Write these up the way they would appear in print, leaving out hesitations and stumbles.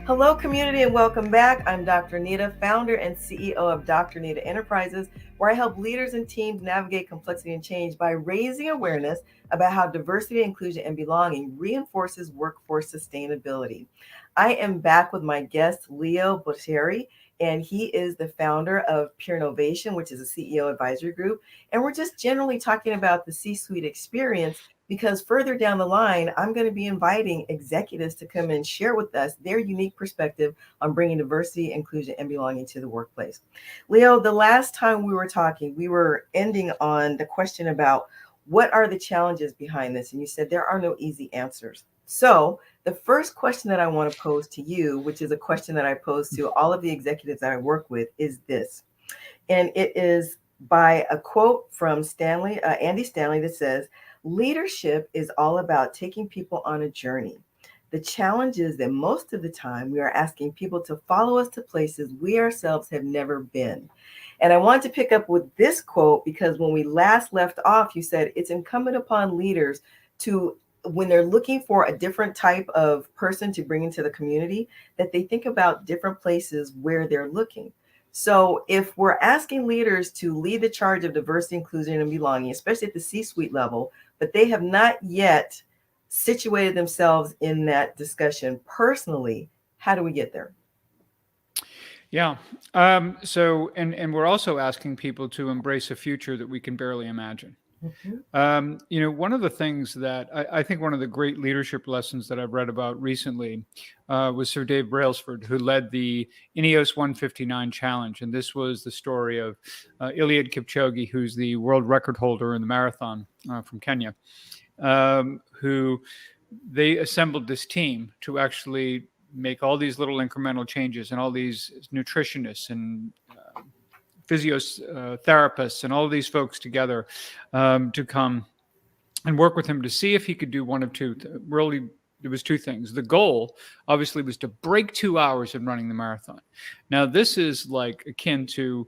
Hello, community, and welcome back. I'm Dr. Nita, founder and CEO of Dr. Nita Enterprises, where I help leaders and teams navigate complexity and change by raising awareness about how diversity, inclusion, and belonging reinforces workforce sustainability. I am back with my guest, Leo Botteri, and he is the founder of Pure Innovation, which is a CEO advisory group. And we're just generally talking about the C suite experience because further down the line, I'm going to be inviting executives to come and share with us their unique perspective on bringing diversity, inclusion, and belonging to the workplace. Leo, the last time we were talking, we were ending on the question about what are the challenges behind this? And you said there are no easy answers. So, the first question that I want to pose to you, which is a question that I pose to all of the executives that I work with, is this. And it is by a quote from Andy Stanley, that says, leadership is all about taking people on a journey. The challenge is that most of the time we are asking people to follow us to places we ourselves have never been. And I want to pick up with this quote because when we last left off, you said it's incumbent upon leaders to, when they're looking for a different type of person to bring into the community, that they think about different places where they're looking. So if we're asking leaders to lead the charge of diversity, inclusion, and belonging, especially at the C-suite level, but they have not yet situated themselves in that discussion personally, how do we get there? Yeah. And we're also asking people to embrace a future that we can barely imagine. Mhm. One of the things that I think one of the great leadership lessons that I've read about recently was Sir Dave Brailsford, who led the Ineos 159 Challenge. And this was the story of Iliad Kipchoge, who's the world record holder in the marathon from Kenya, who they assembled this team to actually make all these little incremental changes and all these nutritionists and physiotherapists and all of these folks together to come and work with him to see if he could do one of two. Really, there was two things. The goal, obviously, was to break 2 hours in running the marathon. Now, this is like akin to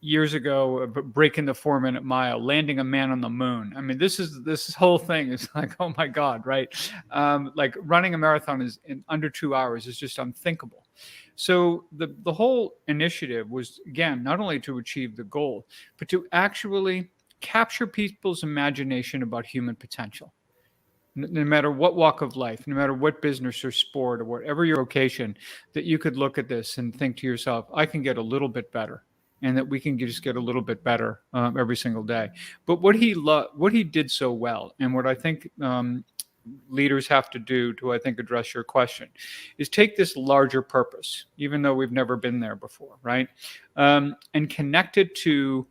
years ago breaking the 4 minute mile, landing a man on the moon. I mean, this whole thing is like, oh my God, right? Like running a marathon is in under 2 hours is just unthinkable. So the whole initiative was, again, not only to achieve the goal, but to actually capture people's imagination about human potential. No matter what walk of life, no matter what business or sport or whatever your vocation, that you could look at this and think to yourself, I can get a little bit better, and that we can just get a little bit better every single day. But what he did so well, and what I think leaders have to do to, I think, address your question, is take this larger purpose, even though we've never been there before, right? And connect it to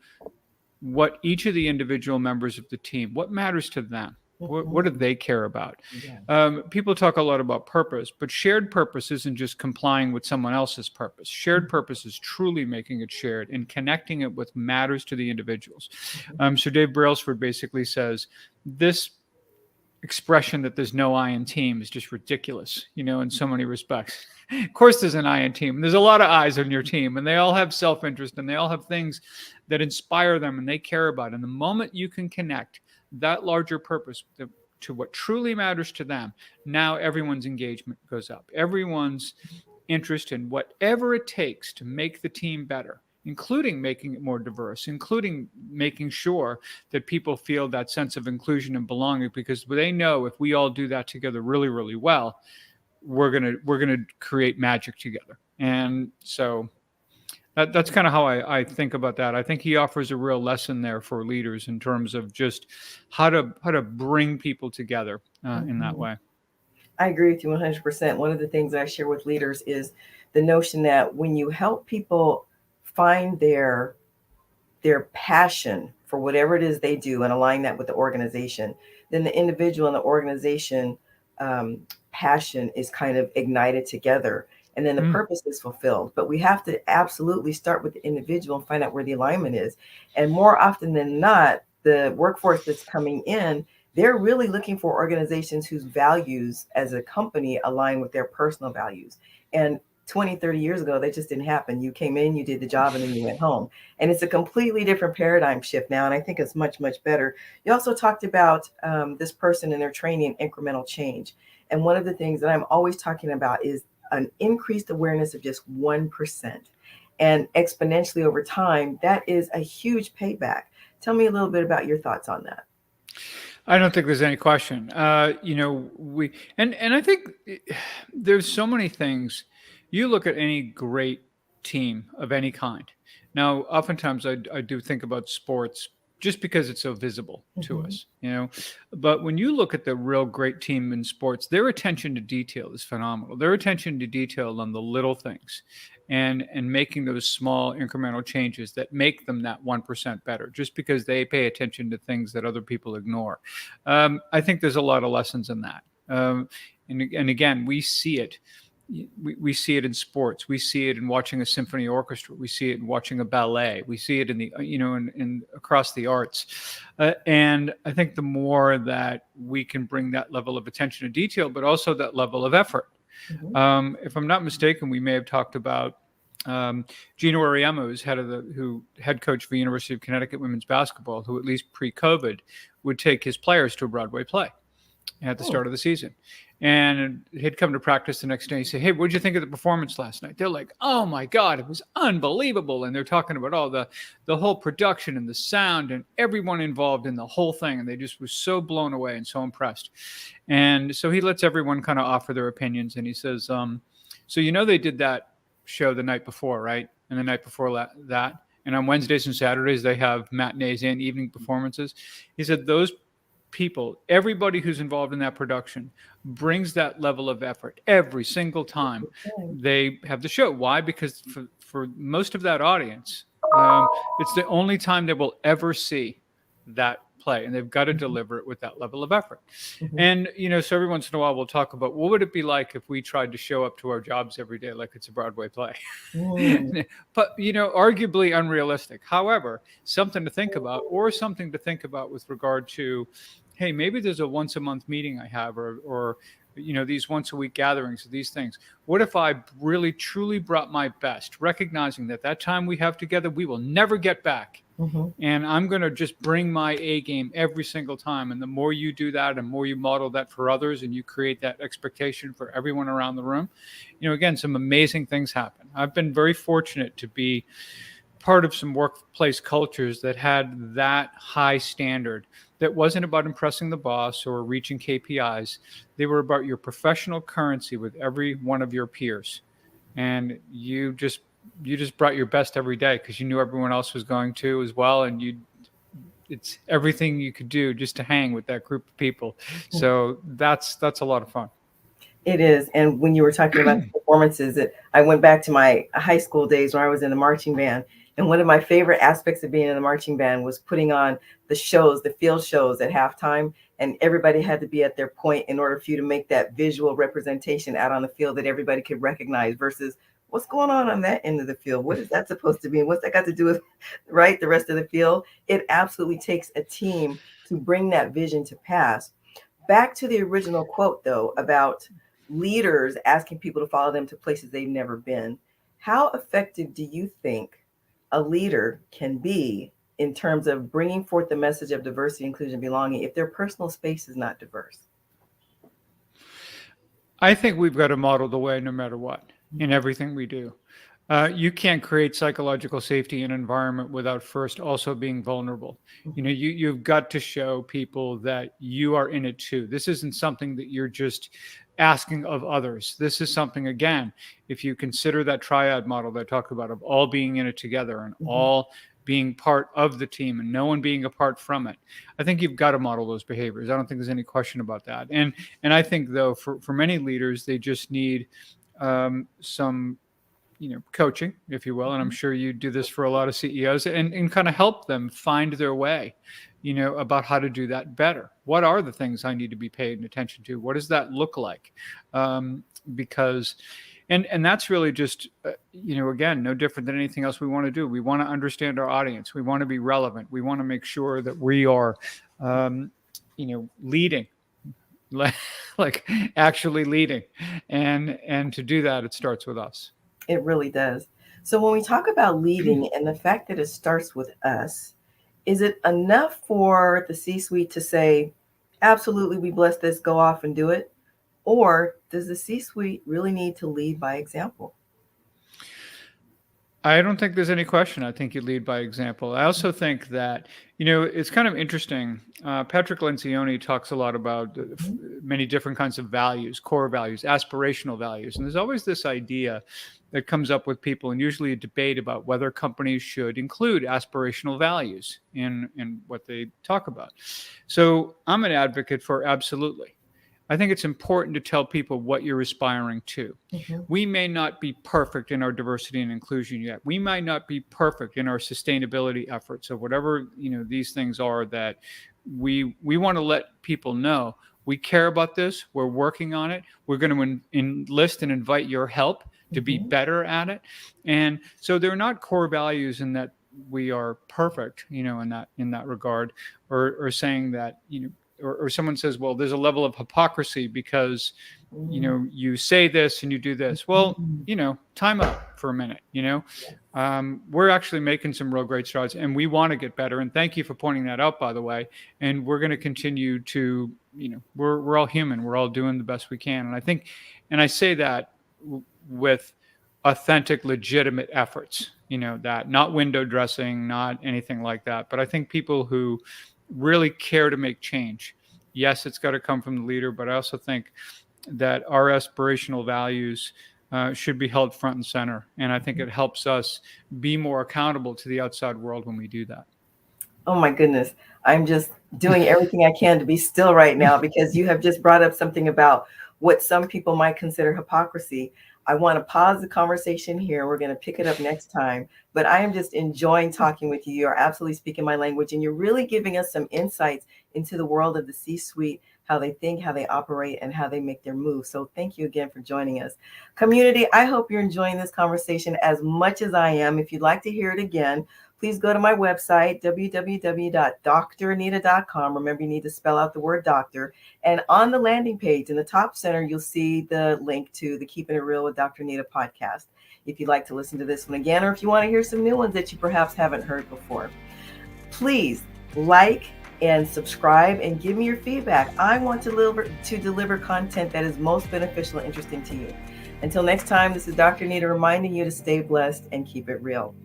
what each of the individual members of the team, what matters to them. What do Mhm. they care about? Yeah. People talk a lot about purpose, but shared purpose isn't just complying with someone else's purpose. Shared Mhm. purpose is truly making it shared and connecting it with matters to the individuals. Mhm. So Dave Brailsford basically says this expression that there's no I in team is just ridiculous, in so many respects. Of course, there's an I in team. There's a lot of eyes on your team, and they all have self interest and they all have things that inspire them and they care about. And the moment you can connect that larger purpose to what truly matters to them, now everyone's engagement goes up. Everyone's interest in whatever it takes to make the team better, including making it more diverse, including making sure that people feel that sense of inclusion and belonging, because they know if we all do that together really, really well, we're gonna create magic together. And so that's kind of how I think about that. I think he offers a real lesson there for leaders in terms of just how to bring people together in that Mhm. way. I agree with you 100%. One of the things I share with leaders is the notion that when you help people find their passion for whatever it is they do and align that with the organization, then the individual and the organization passion is kind of ignited together. And then the Mm, purpose is fulfilled. But we have to absolutely start with the individual and find out where the alignment is. And more often than not, the workforce that's coming in, they're really looking for organizations whose values as a company align with their personal values. And 20, 30 years ago, that just didn't happen. You came in, you did the job, and then you went home. And it's a completely different paradigm shift now. And I think it's much, much better. You also talked about this person and their training incremental change. And one of the things that I'm always talking about is an increased awareness of just 1%. And exponentially over time, that is a huge payback. Tell me a little bit about your thoughts on that. I don't think there's any question. And I think there's so many things. You look at any great team of any kind. Now, oftentimes I do think about sports just because it's so visible to us, But when you look at the real great team in sports, their attention to detail is phenomenal. Their attention to detail on the little things and making those small incremental changes that make them that 1% better, just because they pay attention to things that other people ignore. I think there's a lot of lessons in that. And again, we see it. We see it in sports. We see it in watching a symphony orchestra. We see it in watching a ballet. We see it in the, in across the arts. And I think the more that we can bring that level of attention to detail, but also that level of effort. Mm-hmm. If I'm not mistaken, we may have talked about Gino Auriemma, who's head coach for the University of Connecticut women's basketball, who at least pre-COVID would take his players to a Broadway play at the start of the season. And he'd come to practice the next day and say, "Hey, what'd you think of the performance last night?" They're like, "Oh my God, it was unbelievable." And they're talking about all the whole production and the sound and everyone involved in the whole thing. And they just were so blown away and so impressed. And so he lets everyone kind of offer their opinions. And he says, so they did that show the night before, right? And the night before that. And on Wednesdays and Saturdays, they have matinees and evening performances. He said those people, everybody who's involved in that production brings that level of effort every single time they have the show. Why? Because for most of that audience, it's the only time they will ever see that play, and they've got to deliver it with that level of effort. Mm-hmm. And, so every once in a while we'll talk about what would it be like if we tried to show up to our jobs every day like it's a Broadway play. But, arguably unrealistic. However, something to think about, or something to think about with regard to, hey, maybe there's a once a month meeting I have, or these once a week gatherings of these things. What if I really truly brought my best, recognizing that time we have together, we will never get back. Mm-hmm. And I'm going to just bring my A game every single time. And the more you do that, and more you model that for others, and you create that expectation for everyone around the room, again, some amazing things happen. I've been very fortunate to be part of some workplace cultures that had that high standard, that wasn't about impressing the boss or reaching KPIs. They were about your professional currency with every one of your peers. And you just brought your best every day because you knew everyone else was going to as well. And it's everything you could do just to hang with that group of people. So that's a lot of fun. It is. And when you were talking about performances, I went back to my high school days when I was in the marching band. And one of my favorite aspects of being in the marching band was putting on the shows, the field shows at halftime. And everybody had to be at their point in order for you to make that visual representation out on the field that everybody could recognize, versus what's going on that end of the field? What is that supposed to be? And what's that got to do with, right, the rest of the field? It absolutely takes a team to bring that vision to pass. Back to the original quote, though, about leaders asking people to follow them to places they've never been. How effective do you think a leader can be in terms of bringing forth the message of diversity, inclusion, belonging if their personal space is not diverse? I think we've got to model the way no matter what in everything we do. You can't create psychological safety in an environment without first also being vulnerable. You've got to show people that you are in it too. This isn't something that you're just asking of others. This is something, again, if you consider that triad model that I talked about of all being in it together and all being part of the team and no one being apart from it, I think you've got to model those behaviors. I don't think there's any question about that. And I think, though, for many leaders, they just need some coaching, if you will. And I'm sure you do this for a lot of CEOs, and kind of help them find their way, about how to do that better. What are the things I need to be paying attention to? What does that look like? Because that's really just, again, no different than anything else we want to do. We want to understand our audience. We want to be relevant. We want to make sure that we are, leading, like actually leading. And to do that, it starts with us. It really does. So when we talk about leading and the fact that it starts with us, is it enough for the C-suite to say, absolutely, we bless this, go off and do it? Or does the C-suite really need to lead by example? I don't think there's any question. I think you lead by example. I also think that, it's kind of interesting. Patrick Lencioni talks a lot about many different kinds of values, core values, aspirational values. And there's always this idea that comes up with people, and usually a debate about whether companies should include aspirational values in what they talk about. So I'm an advocate for absolutely. I think it's important to tell people what you're aspiring to. We may not be perfect in our diversity and inclusion yet. We might not be perfect in our sustainability efforts, or whatever these things are that we want to let people know. We care about this. We're working on it. We're going to enlist and invite your help to be better at it. And so they're not core values in that we are perfect, in that regard, or saying that or someone says, well, there's a level of hypocrisy because, you say this and you do this. Well, time out for a minute, we're actually making some real great strides, and we want to get better. And thank you for pointing that out, by the way. And we're going to continue to, we're all human. We're all doing the best we can. And I think, and I say that with authentic, legitimate efforts, that not window dressing, not anything like that. But I think people who really care to make change, yes, it's got to come from the leader, but I also think that our aspirational values should be held front and center. And I think it helps us be more accountable to the outside world when we do that. Oh my goodness. I'm just doing everything I can to be still right now, because you have just brought up something about what some people might consider hypocrisy. I want to pause the conversation here. We're going to pick it up next time, but I am just enjoying talking with you. You're absolutely speaking my language, and you're really giving us some insights into the world of the C-suite, how they think, how they operate, and how they make their moves. So thank you again for joining us. Community, I hope you're enjoying this conversation as much as I am. If you'd like to hear it again, please go to my website, www.dranita.com. Remember, you need to spell out the word doctor. And on the landing page in the top center, you'll see the link to the Keeping It Real with Dr. Nita podcast, if you'd like to listen to this one again, or if you want to hear some new ones that you perhaps haven't heard before. Please like and subscribe and give me your feedback. I want to deliver content that is most beneficial and interesting to you. Until next time, this is Dr. Nita reminding you to stay blessed and keep it real.